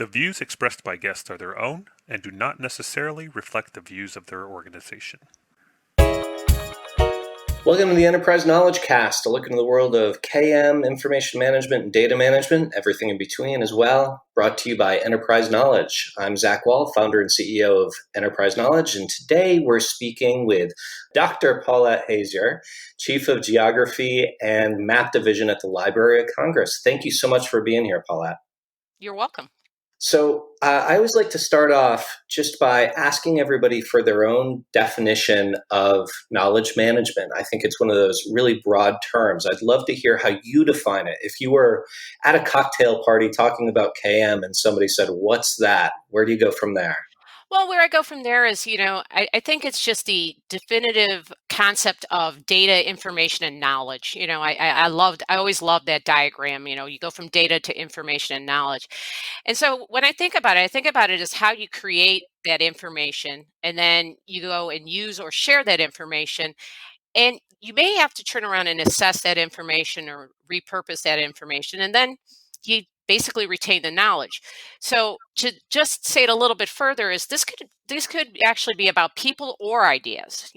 The views expressed by guests are their own and do not necessarily reflect the views of their organization. Welcome to the Enterprise Knowledge Cast, a look into the world of KM, information management, and data management, everything in between as well, brought to you by Enterprise Knowledge. I'm Zach Wahl, founder and CEO of Enterprise Knowledge, and today we're speaking with Dr. Paulette Hasier, Chief of Geography and Map Division at the Library of Congress. Thank you so much for being here, Paulette. You're welcome. So I always like to start off just by asking everybody for their own definition of knowledge management. I think it's one of those really broad terms. I'd love to hear how you define it. If you were at a cocktail party talking about KM and somebody said, "What's that?" Where do you go from there? Well, where I go from there is, I think it's just the definitive concept of data, information, and knowledge. I always loved that diagram. You go from data to information and knowledge. And so when I think about it as how you create that information, and then you go and use or share that information. And you may have to turn around and assess that information or repurpose that information. And then you basically retain the knowledge. So to just say it a little bit further is this could actually be about people or ideas.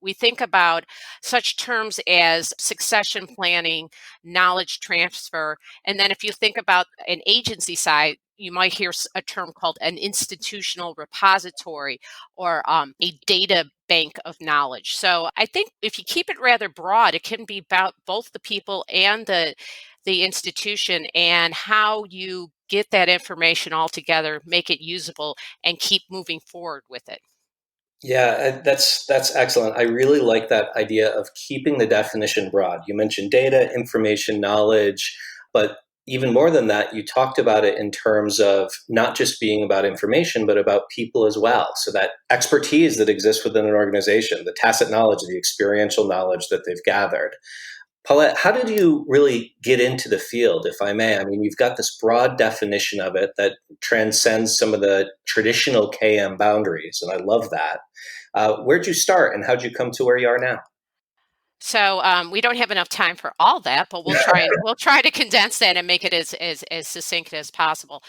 We think about such terms as succession planning, knowledge transfer, and then if you think about an agency side, you might hear a term called an institutional repository or a data bank of knowledge. So I think if you keep it rather broad, it can be about both the people and the institution and how you get that information all together, make it usable, and keep moving forward with it. Yeah, that's excellent. I really like that idea of keeping the definition broad. You mentioned data, information, knowledge, but even more than that, you talked about it in terms of not just being about information, but about people as well. So that expertise that exists within an organization, the tacit knowledge, the experiential knowledge that they've gathered. Paulette, how did you really get into the field, if I may? I mean, you've got this broad definition of it that transcends some of the traditional KM boundaries, and I love that. Where'd you start, and how'd you come to where you are now? So we don't have enough time for all that, but we'll try to condense that and make it as succinct as possible.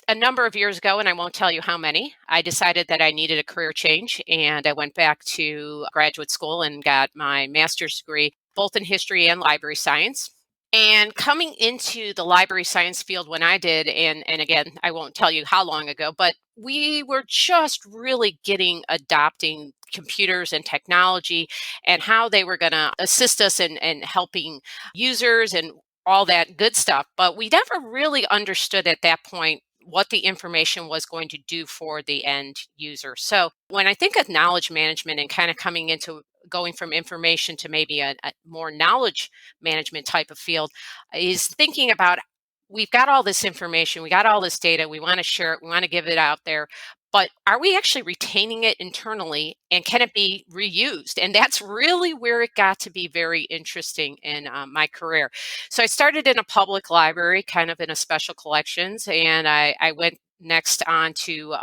A number of years ago, and I won't tell you how many, I decided that I needed a career change, and I went back to graduate school and got my master's degree, both in history and library science. And coming into the library science field when I did, and again, I won't tell you how long ago, but we were just really adopting computers and technology and how they were going to assist us in helping users and all that good stuff. But we never really understood at that point what the information was going to do for the end user. So when I think of knowledge management and kind of coming into going from information to maybe a more knowledge management type of field, is thinking about we've got all this information, we got all this data, we want to share it, we want to give it out there. But are we actually retaining it internally, and can it be reused? And that's really where it got to be very interesting in my career. So I started in a public library, kind of in a special collections, and I went next on to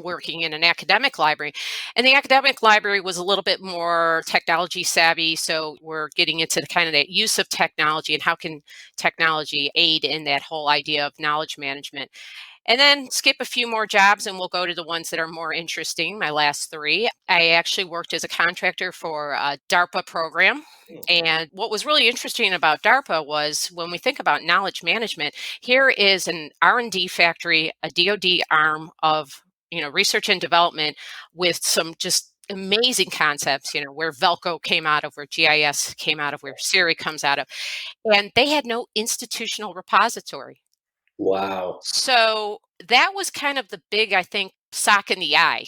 working in an academic library. And the academic library was a little bit more technology savvy. So we're getting into the kind of that use of technology and how can technology aid in that whole idea of knowledge management. And then skip a few more jobs and we'll go to the ones that are more interesting, my last three. I actually worked as a contractor for a DARPA program. And what was really interesting about DARPA was when we think about knowledge management, here is an R&D factory, a DoD arm of research and development with some just amazing concepts, where Velcro came out of, where GIS came out of, where Siri comes out of. And they had no institutional repository. Wow. So that was kind of the big, I think, sock in the eye.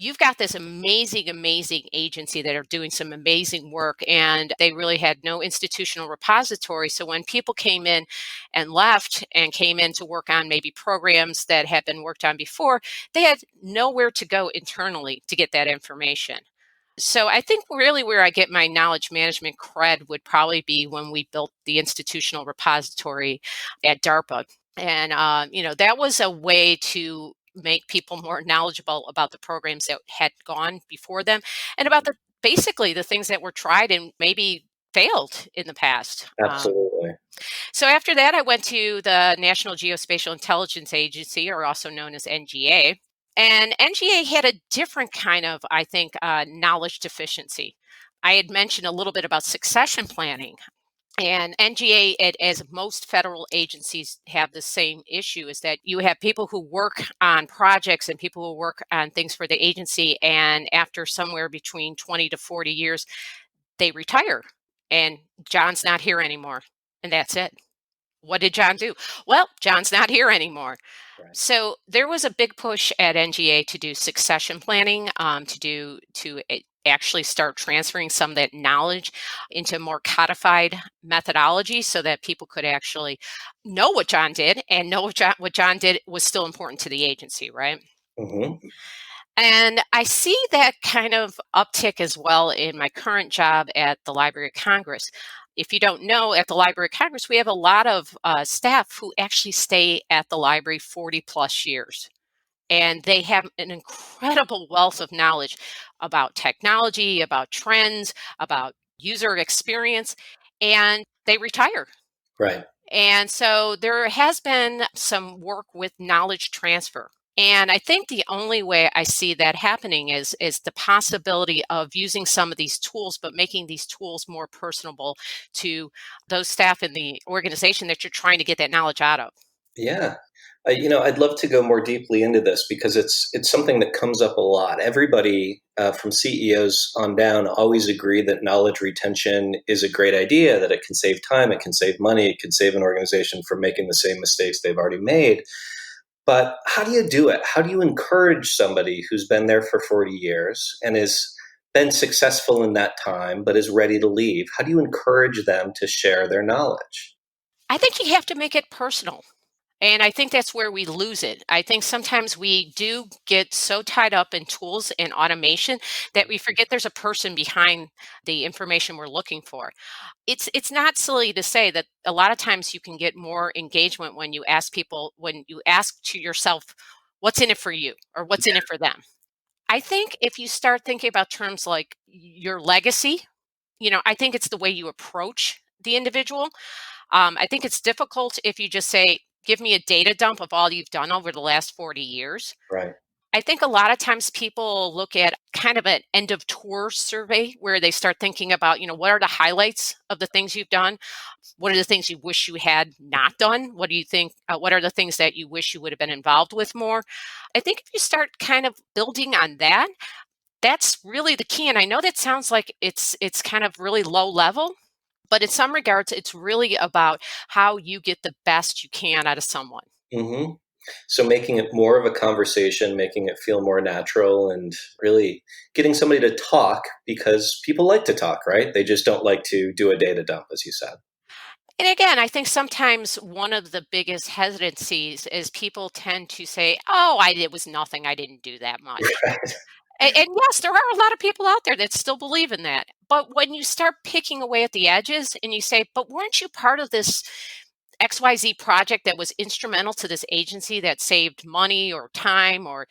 You've got this amazing, amazing agency that are doing some amazing work, and they really had no institutional repository. So when people came in and left and came in to work on maybe programs that had been worked on before, they had nowhere to go internally to get that information. So I think really where I get my knowledge management cred would probably be when we built the institutional repository at DARPA. And, that was a way to make people more knowledgeable about the programs that had gone before them and about basically the things that were tried and maybe failed in the past. Absolutely. So after that, I went to the National Geospatial-Intelligence Agency, or also known as NGA. And NGA had a different kind of, I think, knowledge deficiency. I had mentioned a little bit about succession planning. And NGA, as most federal agencies have the same issue, is that you have people who work on projects and people who work on things for the agency. And after somewhere between 20 to 40 years, they retire. And John's not here anymore. And that's it. What did John do? Well, John's not here anymore. Right. So there was a big push at NGA to do succession planning, actually start transferring some of that knowledge into more codified methodology so that people could actually know what John did and know what John did was still important to the agency, right? Mm-hmm. And I see that kind of uptick as well in my current job at the Library of Congress. If you don't know, at the Library of Congress, we have a lot of staff who actually stay at the library 40 plus years. And they have an incredible wealth of knowledge about technology, about trends, about user experience, and they retire. Right. And so there has been some work with knowledge transfer. And I think the only way I see that happening is the possibility of using some of these tools, but making these tools more personable to those staff in the organization that you're trying to get that knowledge out of. Yeah. I'd love to go more deeply into this because it's something that comes up a lot. Everybody from CEOs on down always agree that knowledge retention is a great idea, that it can save time, it can save money, it can save an organization from making the same mistakes they've already made. But how do you do it? How do you encourage somebody who's been there for 40 years and has been successful in that time, but is ready to leave? How do you encourage them to share their knowledge? I think you have to make it personal. And I think that's where we lose it. I think sometimes we do get so tied up in tools and automation that we forget there's a person behind the information we're looking for. It's not silly to say that a lot of times you can get more engagement when you ask to yourself, what's in it for you or what's in it for them? I think if you start thinking about terms like your legacy, I think it's the way you approach the individual. I think it's difficult if you just say, give me a data dump of all you've done over the last 40 years. Right. I think a lot of times people look at kind of an end of tour survey where they start thinking about, what are the highlights of the things you've done? What are the things you wish you had not done? What do you think? What are the things that you wish you would have been involved with more? I think if you start kind of building on that, that's really the key. And I know that sounds like it's kind of really low level, but in some regards, it's really about how you get the best you can out of someone. Mm-hmm. So making it more of a conversation, making it feel more natural, and really getting somebody to talk because people like to talk, right? They just don't like to do a data dump, as you said. And again, I think sometimes one of the biggest hesitancies is people tend to say, oh, it was nothing. I didn't do that much. Right. And yes, there are a lot of people out there that still believe in that. But when you start picking away at the edges and you say, but weren't you part of this XYZ project that was instrumental to this agency that saved money or time or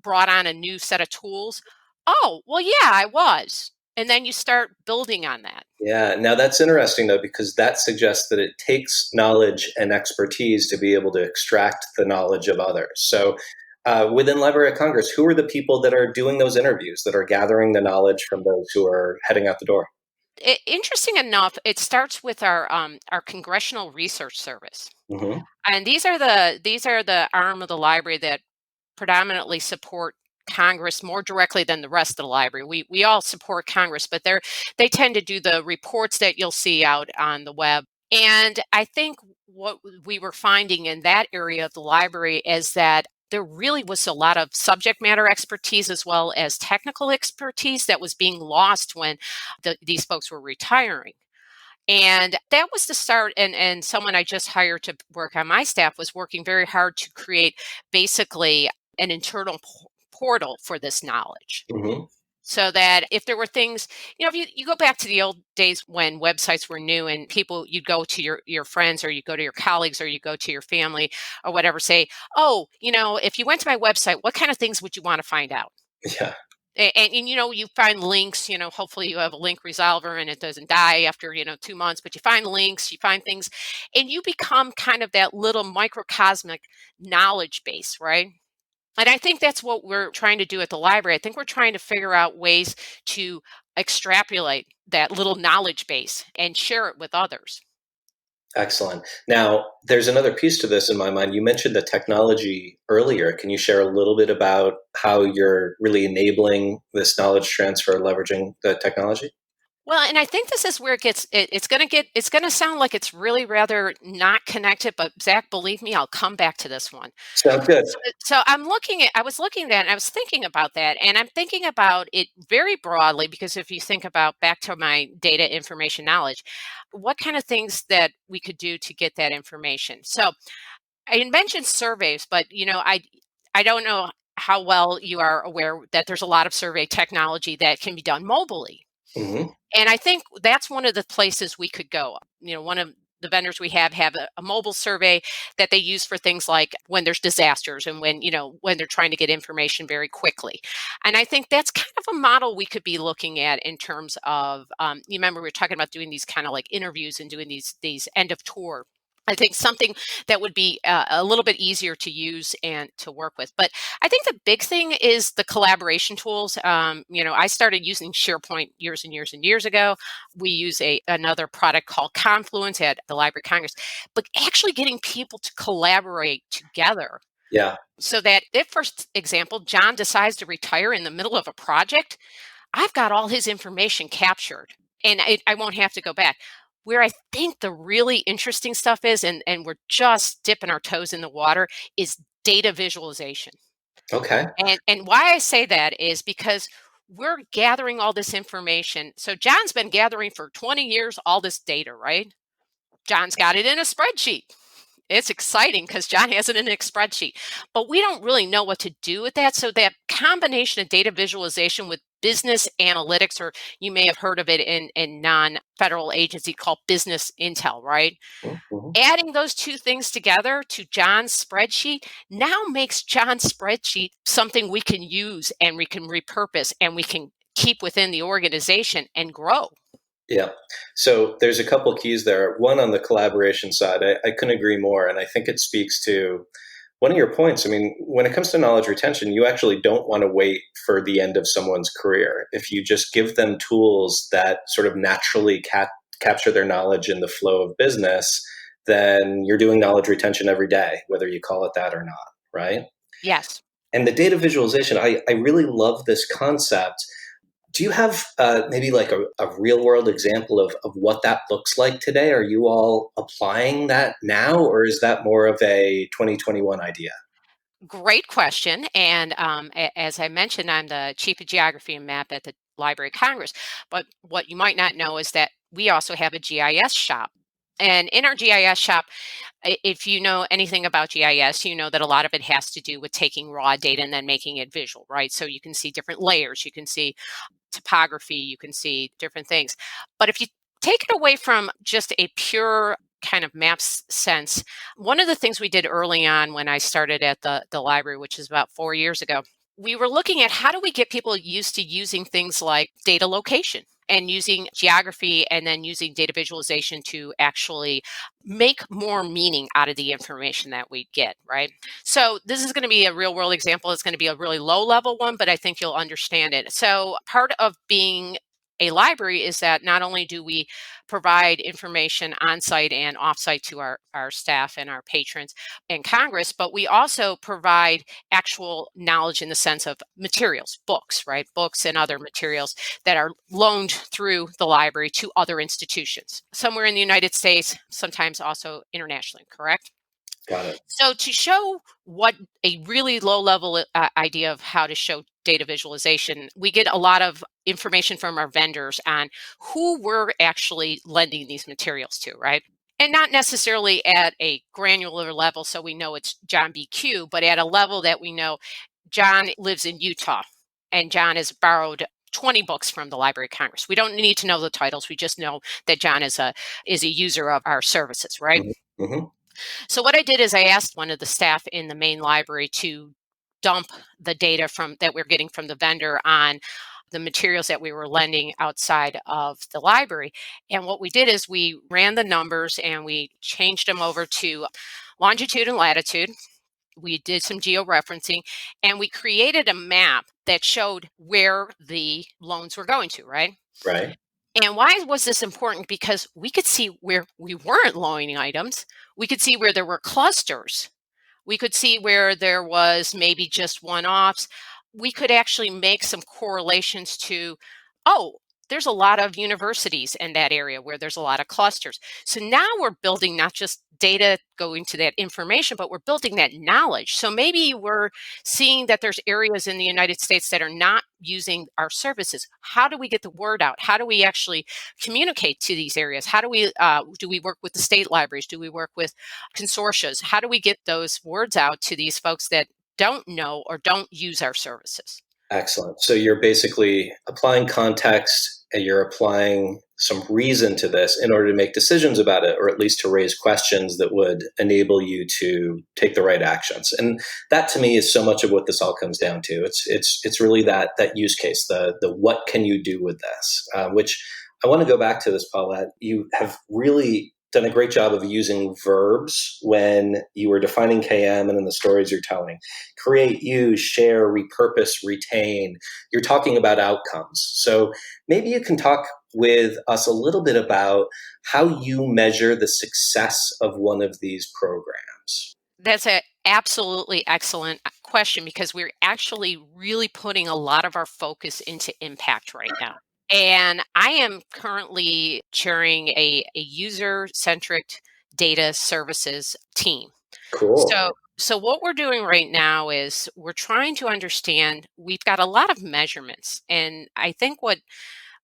brought on a new set of tools? Oh, well, yeah, I was. And then you start building on that. Yeah. Now that's interesting though, because that suggests that it takes knowledge and expertise to be able to extract the knowledge of others. So within Library of Congress, who are the people that are doing those interviews, that are gathering the knowledge from those who are heading out the door? Interesting enough, it starts with our Congressional Research Service, Mm-hmm. and these are the arm of the library that predominantly support Congress more directly than the rest of the library. We all support Congress, but they tend to do the reports that you'll see out on the web. And I think what we were finding in that area of the library is that there really was a lot of subject matter expertise as well as technical expertise that was being lost when these folks were retiring. And that was the start. And someone I just hired to work on my staff was working very hard to create basically an internal portal for this knowledge. Mm-hmm. So that if there were things, if you go back to the old days when websites were new and you'd go to your friends or you go to your colleagues or you go to your family or whatever, say, oh, if you went to my website, what kind of things would you want to find out? Yeah. And you find links, hopefully you have a link resolver and it doesn't die after 2 months, but you find links, you find things, and you become kind of that little microcosmic knowledge base, right? And I think that's what we're trying to do at the library. I think we're trying to figure out ways to extrapolate that little knowledge base and share it with others. Excellent. Now, there's another piece to this in my mind. You mentioned the technology earlier. Can you share a little bit about how you're really enabling this knowledge transfer, leveraging the technology? Well, and I think this is where it's going to sound like it's really rather not connected, but Zach, believe me, I'll come back to this one. Sounds good. So I was looking at, and I was thinking about that, and I'm thinking about it very broadly because if you think about back to my data information knowledge, what kind of things that we could do to get that information. So I had mentioned surveys, but I don't know how well you are aware that there's a lot of survey technology that can be done mobily. Hmm. And I think that's one of the places we could go. One of the vendors we have a mobile survey that they use for things like when there's disasters and when they're trying to get information very quickly. And I think that's kind of a model we could be looking at in terms of, you remember we were talking about doing these kind of like interviews and doing these end of tour. I think something that would be a little bit easier to use and to work with. But I think the big thing is the collaboration tools. I started using SharePoint years and years and years ago. We use another product called Confluence at the Library of Congress. But actually getting people to collaborate together. Yeah. So that if, for example, John decides to retire in the middle of a project, I've got all his information captured and I won't have to go back. Where I think the really interesting stuff is, and we're just dipping our toes in the water, is data visualization. Okay. And why I say that is because we're gathering all this information. So John's been gathering for 20 years all this data, right? John's got it in a spreadsheet. It's exciting because John has it in a spreadsheet, but we don't really know what to do with that. So that combination of data visualization with business analytics, or you may have heard of it in non-federal agency called business intel, right? Mm-hmm. Adding those two things together to John's spreadsheet now makes John's spreadsheet something we can use and we can repurpose and we can keep within the organization and grow. Yeah. So there's a couple keys there. One, on the collaboration side, I couldn't agree more. And I think it speaks to one of your points. I mean, when it comes to knowledge retention, you actually don't want to wait for the end of someone's career. If you just give them tools that sort of naturally capture their knowledge in the flow of business, then you're doing knowledge retention every day, whether you call it that or not, right? Yes. And the data visualization, I really love this concept. Do you have maybe like a real world example of what that looks like today? Are you all applying that now, or is that more of a 2021 idea? Great question. And as I mentioned, I'm the Chief of Geography and Map at the Library of Congress. But what you might not know is that we also have a GIS shop. And in our GIS shop, if you know anything about GIS, you know that a lot of it has to do with taking raw data and then making it visual, right? So you can see different layers, you can see topography, you can see different things. But if you take it away from just a pure kind of maps sense, one of the things we did early on when I started at the library, which is about 4 years ago, we were looking at how do we get people used to using things like data location and using geography and then using data visualization to actually make more meaning out of the information that we get, right? So this is going to be a real world example. It's going to be a really low level one, but I think you'll understand it. So part of being a library is that not only do we provide information on site and off site to our staff and our patrons and Congress, but we also provide actual knowledge in the sense of materials, books, right? Books and other materials that are loaned through the library to other institutions, somewhere in the United States, sometimes also internationally, correct? Got it. So to show what a really low level idea of how to show data visualization, we get a lot of information from our vendors on who we're actually lending these materials to, right? And not necessarily at a granular level, so we know it's John BQ, but at a level that we know John lives in Utah and John has borrowed 20 books from the Library of Congress. We don't need to know the titles. We just know that John is a user of our services, right? Mm-hmm. So what I did is I asked one of the staff in the main library to dump the data that we're getting from the vendor on the materials that we were lending outside of the library. And what we did is we ran the numbers and we changed them over to longitude and latitude. We did some georeferencing and we created a map that showed where the loans were going to, right? Right. And why was this important? Because we could see where we weren't loaning items. We could see where there were clusters. We could see where there was maybe just one-offs. We could actually make some correlations to, oh, there's a lot of universities in that area where there's a lot of clusters. So now we're building not just data going to that information, but we're building that knowledge. So maybe we're seeing that there's areas in the United States that are not using our services. How do we get the word out? How do we actually communicate to these areas? How do we work with the state libraries? Do we work with consortia? How do we get those words out to these folks that don't know or don't use our services? Excellent. So you're basically applying context and you're applying some reason to this in order to make decisions about it, or at least to raise questions that would enable you to take the right actions. And that to me is so much of what this all comes down to. It's really that use case, the what can you do with this, which I want to go back to this, Paulette. You have really done a great job of using verbs when you were defining KM and in the stories you're telling. Create, use, share, repurpose, retain. You're talking about outcomes. So maybe you can talk with us a little bit about how you measure the success of one of these programs. That's an absolutely excellent question because we're actually really putting a lot of our focus into impact right now. And I am currently chairing a user-centric data services team. Cool. So what we're doing right now is we're trying to understand, we've got a lot of measurements. And I think what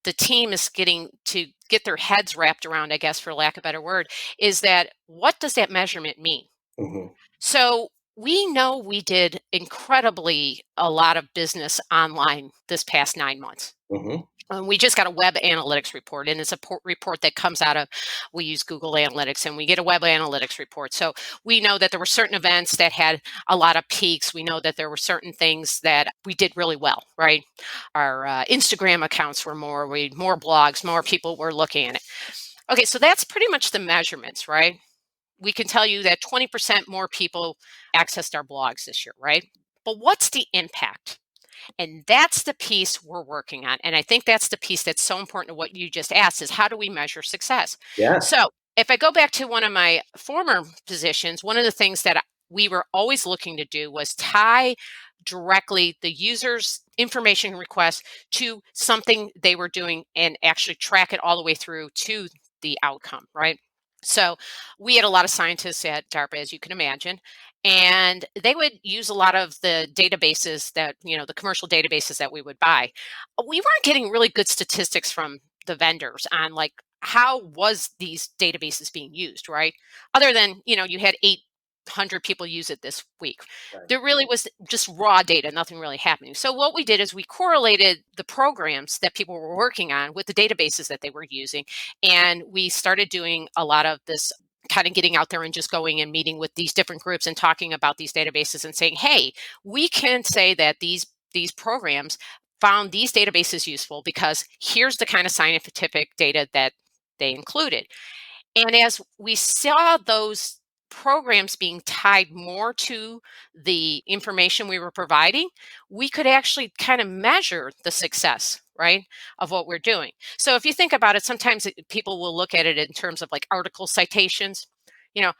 the team is getting to get their heads wrapped around, I guess, for lack of a better word, is that what does that measurement mean? Mm-hmm. So we know we did incredibly a lot of business online this past 9 months. Mm-hmm. We just got a web analytics report, and it's a report that comes out of, we use Google Analytics, and we get a web analytics report. So we know that there were certain events that had a lot of peaks. We know that there were certain things that we did really well, right? Our Instagram accounts were more blogs, more people were looking at it. Okay, so that's pretty much the measurements, right? We can tell you that 20% more people accessed our blogs this year, right? But what's the impact? And that's the piece we're working on. And I think that's the piece that's so important to what you just asked is how do we measure success? Yeah. So if I go back to one of my former positions, one of the things that we were always looking to do was tie directly the user's information request to something they were doing and actually track it all the way through to the outcome, right? So we had a lot of scientists at DARPA, as you can imagine, and they would use a lot of the databases that, the commercial databases that we would buy. We weren't getting really good statistics from the vendors on like how was these databases being used, right? Other than, you had 800 people use it this week. Right. There really was just raw data, nothing really happening. So what we did is we correlated the programs that people were working on with the databases that they were using. And we started doing a lot of this kind of getting out there and just going and meeting with these different groups and talking about these databases and saying, hey, we can say that these programs found these databases useful because here's the kind of scientific data that they included. And as we saw those programs being tied more to the information we were providing, we could actually kind of measure the success, right, of what we're doing. So if you think about it, sometimes people will look at it in terms of like article citations.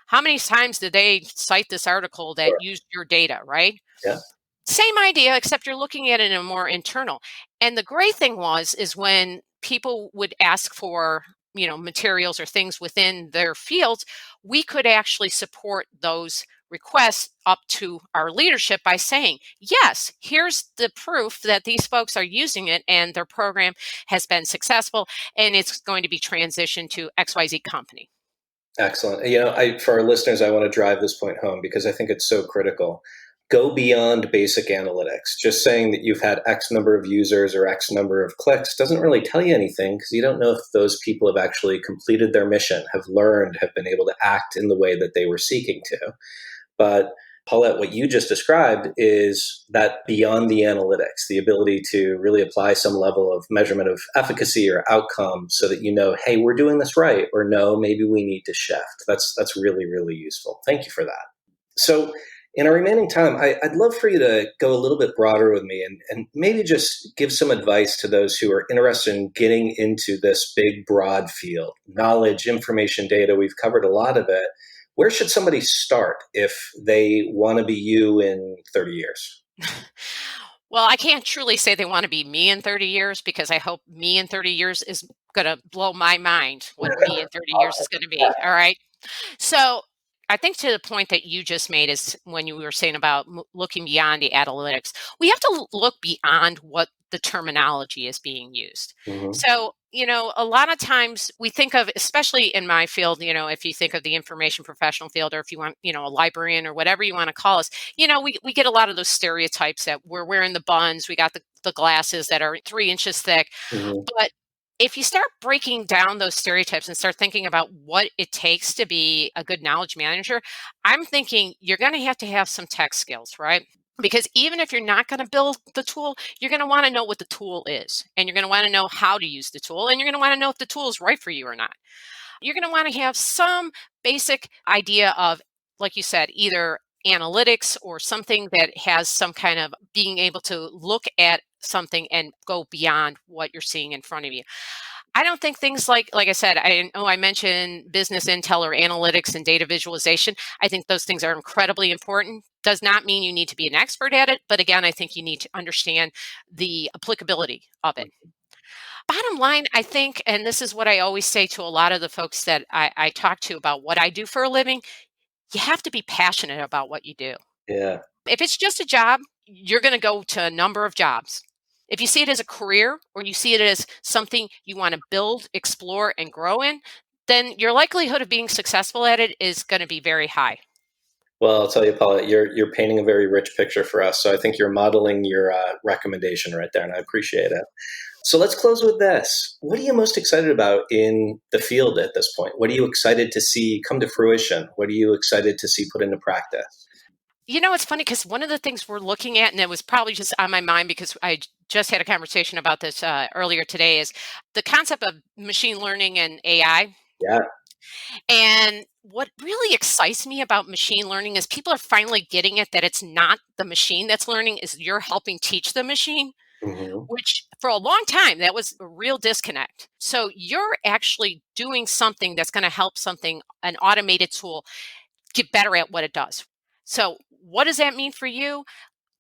How many times did they cite this article that used your data, right? Yeah. Same idea, except you're looking at it in a more internal. And the great thing is when people would ask for materials or things within their fields, we could actually support those requests up to our leadership by saying, yes, here's the proof that these folks are using it and their program has been successful and it's going to be transitioned to XYZ company. Excellent. For our listeners, I want to drive this point home because I think it's so critical. Go beyond basic analytics. Just saying that you've had X number of users or X number of clicks doesn't really tell you anything because you don't know if those people have actually completed their mission, have learned, have been able to act in the way that they were seeking to. But Paulette, what you just described is that beyond the analytics, the ability to really apply some level of measurement of efficacy or outcome so that you know, hey, we're doing this right, or no, maybe we need to shift. That's really, really useful. Thank you for that. So in our remaining time, I'd love for you to go a little bit broader with me and maybe just give some advice to those who are interested in getting into this big, broad field. Knowledge, information, data, we've covered a lot of it. Where should somebody start if they want to be you in 30 years? Well, I can't truly say they want to be me in 30 years because I hope me in 30 years is going to blow my mind what me in 30 years is going to be. All right. So I think to the point that you just made is when you were saying about looking beyond the analytics, we have to look beyond what the terminology is being used. Mhm. So, a lot of times we think of, especially in my field, if you think of the information professional field, or if you want, a librarian or whatever you want to call us, we get a lot of those stereotypes that we're wearing the buns, we got the glasses that are 3 inches thick. Mhm. But if you start breaking down those stereotypes and start thinking about what it takes to be a good knowledge manager, I'm thinking you're going to have some tech skills, right? Because even if you're not going to build the tool, you're going to want to know what the tool is, and you're going to want to know how to use the tool, and you're going to want to know if the tool is right for you or not. You're going to want to have some basic idea of, like you said, either analytics or something that has some kind of being able to look at something and go beyond what you're seeing in front of you. I don't think things like I said, I mentioned business intel or analytics and data visualization. I think those things are incredibly important. Does not mean you need to be an expert at it, but again, I think you need to understand the applicability of it. Bottom line, I think, and this is what I always say to a lot of the folks that I talk to about what I do for a living, you have to be passionate about what you do. Yeah. If it's just a job, you're going to go to a number of jobs. If you see it as a career or you see it as something you want to build, explore, and grow in, then your likelihood of being successful at it is going to be very high. Well, I'll tell you, Paula, you're painting a very rich picture for us. So I think you're modeling your recommendation right there, and I appreciate it. So let's close with this. What are you most excited about in the field at this point? What are you excited to see come to fruition? What are you excited to see put into practice? It's funny because one of the things we're looking at, and it was probably just on my mind because I just had a conversation about this earlier today, is the concept of machine learning and AI. Yeah. And what really excites me about machine learning is people are finally getting it that it's not the machine that's learning, is you're helping teach the machine, Hmm. which for a long time, that was a real disconnect. So you're actually doing something that's going to help an automated tool, get better at what it does. So what does that mean for you?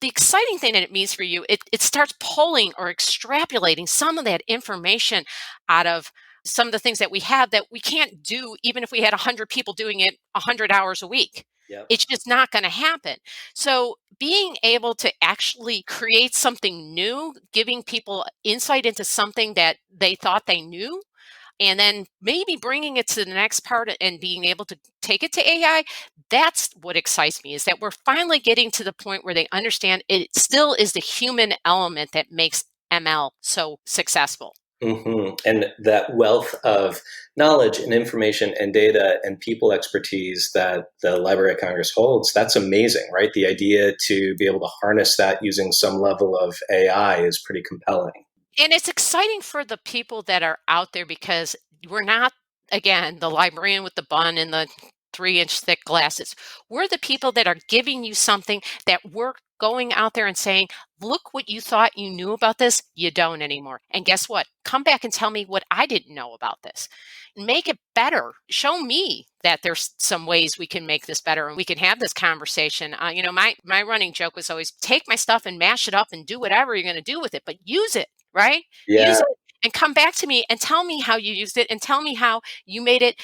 The exciting thing that it means for you, it starts pulling or extrapolating some of that information out of some of the things that we have that we can't do even if we had 100 people doing it 100 hours a week. Yep. It's just not going to happen. So being able to actually create something new, giving people insight into something that they thought they knew, and then maybe bringing it to the next part and being able to take it to AI, that's what excites me, is that we're finally getting to the point where they understand it still is the human element that makes ML so successful. And that wealth of knowledge and information and data and people expertise that the Library of Congress holds, that's amazing, right? The idea to be able to harness that using some level of AI is pretty compelling. And it's exciting for the people that are out there because we're not, again, the librarian with the bun and the 3 inch thick glasses. We're the people that are giving you something that we're going out there and saying, look what you thought you knew about this, you don't anymore. And guess what? Come back and tell me what I didn't know about this. Make it better. Show me that there's some ways we can make this better and we can have this conversation. My running joke was always take my stuff and mash it up and do whatever you're going to do with it, but use it, right? Yeah. Use it and come back to me and tell me how you used it and tell me how you made it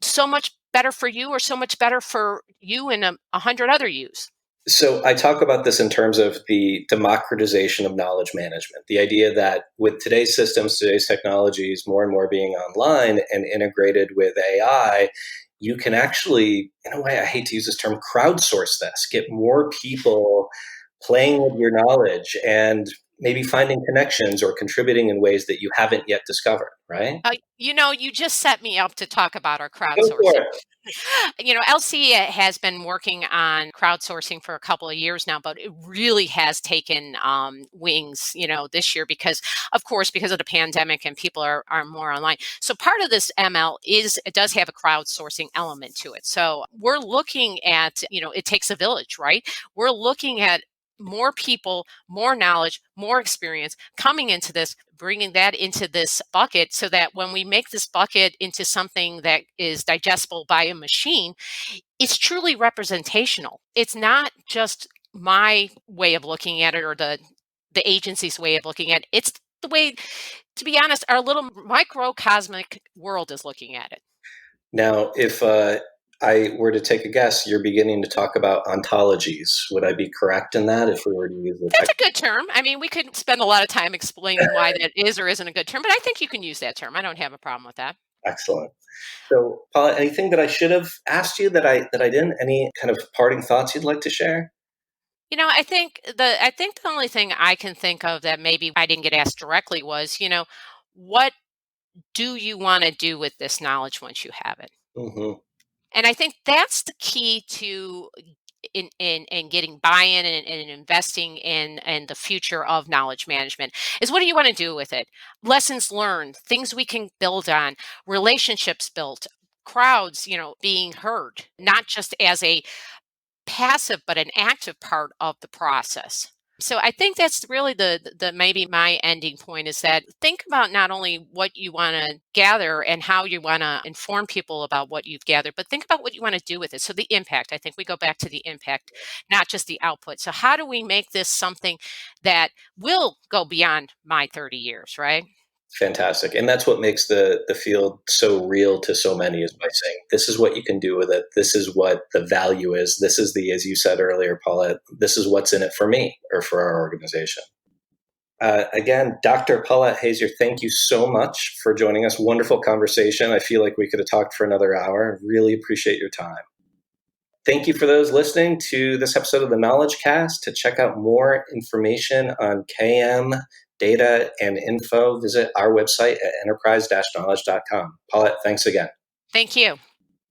so much better for you or so much better for you and 100 other yous. So I talk about this in terms of the democratization of knowledge management, the idea that with today's systems, today's technologies, more and more being online and integrated with AI, you can actually, in a way, I hate to use this term, crowdsource this, get more people playing with your knowledge and maybe finding connections or contributing in ways that you haven't yet discovered, right? You just set me up to talk about our Go for crowdsourcing. it. LC has been working on crowdsourcing for a couple of years now, but it really has taken wings, this year because, of course, because of the pandemic and people are more online. So part of this ML it does have a crowdsourcing element to it. So we're looking at, it takes a village, right? We're looking at more people, more knowledge, more experience coming into this, bringing that into this bucket so that when we make this bucket into something that is digestible by a machine, it's truly representational. It's not just my way of looking at it or the agency's way of looking at it. It's the way, to be honest, our little microcosmic world is looking at it. Now, if I were to take a guess, you're beginning to talk about ontologies. Would I be correct in that if we were to use the That's a good term. I mean, we could spend a lot of time explaining why that is or isn't a good term, but I think you can use that term. I don't have a problem with that. Excellent. So, Paula, anything that I should have asked you that I didn't? Any kind of parting thoughts you'd like to share? I think the only thing I can think of that maybe I didn't get asked directly was, what do you want to do with this knowledge once you have it? Mm-hmm. And I think that's the key to in getting buy-in and investing in the future of knowledge management is, what do you want to do with it? Lessons learned, things we can build on, relationships built, crowds, being heard, not just as a passive but an active part of the process. So I think that's really the maybe my ending point is that think about not only what you want to gather and how you want to inform people about what you've gathered, but think about what you want to do with it. So the impact, I think we go back to the impact, not just the output. So how do we make this something that will go beyond my 30 years, right? Fantastic. And that's what makes the field so real to so many, is by saying, this is what you can do with it. This is what the value is. This is as you said earlier, Paulette, this is what's in it for me or for our organization. Again, Dr. Paulette Hasier, thank you so much for joining us. Wonderful conversation. I feel like we could have talked for another hour. Really appreciate your time. Thank you for those listening to this episode of the Knowledge Cast. To check out more information on KM, data, and info, visit our website at enterprise-knowledge.com. Paulette, thanks again. Thank you.